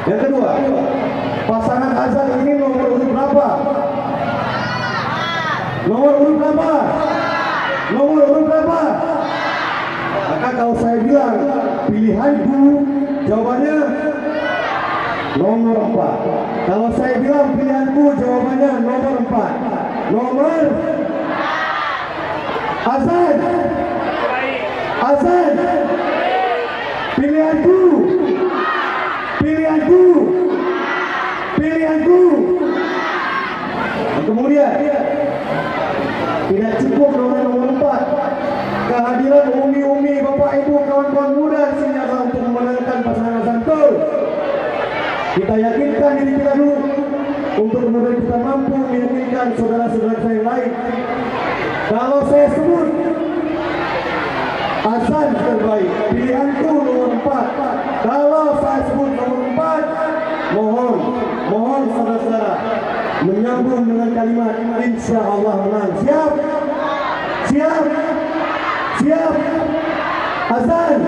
Yang kedua, pasangan azan ini nomor urut berapa? Nomor urut berapa? Nomor urut berapa? Maka kalau saya bilang pilihanku, jawabannya nomor 4. Kalau saya bilang pilihanku, jawabannya nomor 4. Nomor azan. Azan. Pilihanku. Pilihanku. Pilihanku. Kemudian tidak cukup dengan nomor 4. Kehadiran umi-umi, bapak ibu, kawan-kawan muda senjata untuk memenangkan pasangan azan itu. Kita yakinkan diri kita dulu untuk kemudian kita mampu meyakinkan saudara-saudara saya yang lain. Kalau saya sebut azan terbaik, pilihanku nomor 4. Kalau saya sebut nomor 4, mohon saudara-saudara menyambung dengan kalimat insya Allah menang. Siap? Siap? Siap? Azan.